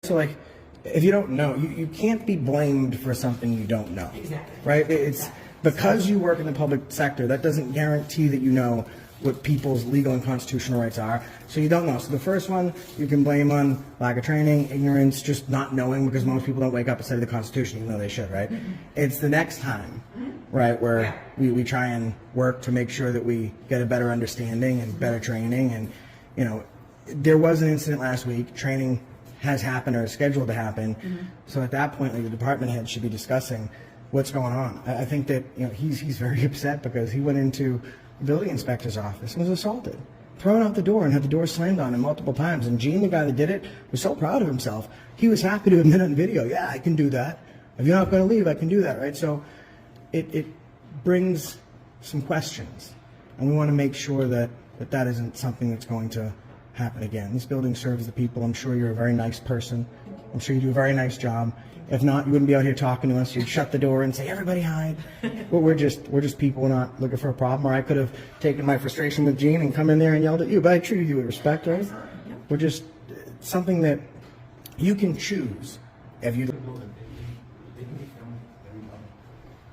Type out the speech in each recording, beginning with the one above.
So like, if you don't know, you can't be blamed for something you don't know. Exactly. Right? It's because you work in the public sector, that doesn't guarantee that you know what people's legal and constitutional rights are. So you don't know. So the first one you can blame on lack of training, ignorance, just not knowing, because most people don't wake up and study the Constitution even though they should, right? It's the next time, right, where we try and work to make sure that we get a better understanding and better training. And, you know, there was an incident last week. Training has happened or is scheduled to happen. So at that point, like, the department head should be discussing what's going on. I think that, you know, he's very upset because he went into the building inspector's office and was assaulted, thrown out the door, and had the door slammed on him multiple times. And Gene, the guy that did it, was so proud of himself. He was happy to admit on video, yeah, I can do that. If you're not going to leave, I can do that, right? So it brings some questions, and we want to make sure that that isn't something that's going to happen again. This building serves the people. I'm sure you're a very nice person. I'm sure you do a very nice job. If not, you wouldn't be out here talking to us. You'd shut the door and say, everybody hide. Well, we're just people. We're not looking for a problem. Or I could have taken my frustration with Gene and come in there and yelled at you, but I treated you with respect, right? We're just something that you can choose if you.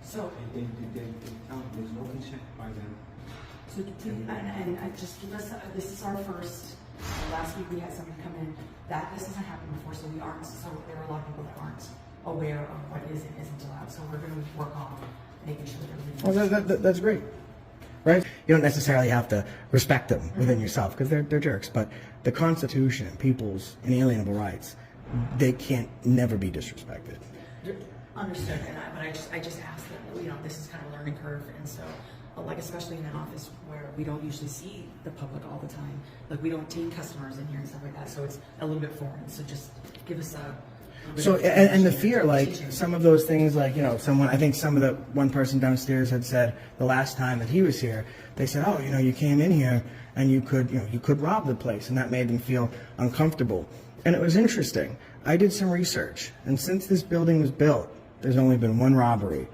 So, there's no consent by them. so and I just give us, this is our first, last week we had someone come in, this hasn't happened before, so we aren't, so there are a lot of people that aren't aware of what is and isn't allowed, so we're gonna work on making sure that everybody. Well, that's great, right? You don't necessarily have to respect them within yourself, because they're jerks, but the Constitution and people's inalienable rights, they can't never be disrespected. Understood, but I just asked that, you know, this is kind of a learning curve, and so, like, especially in an office where we don't usually see the public all the time, like, we don't team customers in here and stuff like that, so it's a little bit foreign, so just give us a. So, and the fear, like, some of those things, like, you know, I think one person downstairs had said the last time that he was here, they said, oh, you know, you came in here and you could rob the place, and that made them feel uncomfortable. And it was interesting. I did some research, and since this building was built, there's only been one robbery,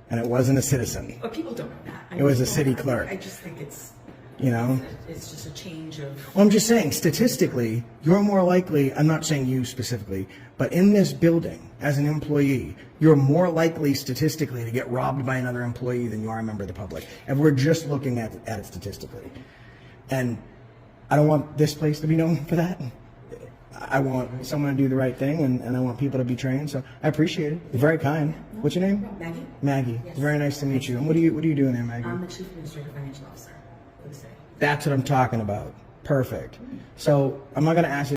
and it wasn't a citizen. But people don't know that. It was a city clerk. I just think it's, you know, it's just a change of. Well, I'm just saying, statistically, you're more likely, I'm not saying you specifically, but in this building, as an employee, you're more likely statistically to get robbed by another employee than you are a member of the public. And we're just looking at it statistically. And I don't want this place to be known for that. I want someone to do the right thing, and I want people to be trained. So I appreciate it. You're very kind. What's your name? Maggie. Maggie. Yes. It's very nice to meet you. And what are you doing there, Maggie? I'm the Chief Administrative Financial Officer for the city. That's what I'm talking about. Perfect. So I'm not going to ask you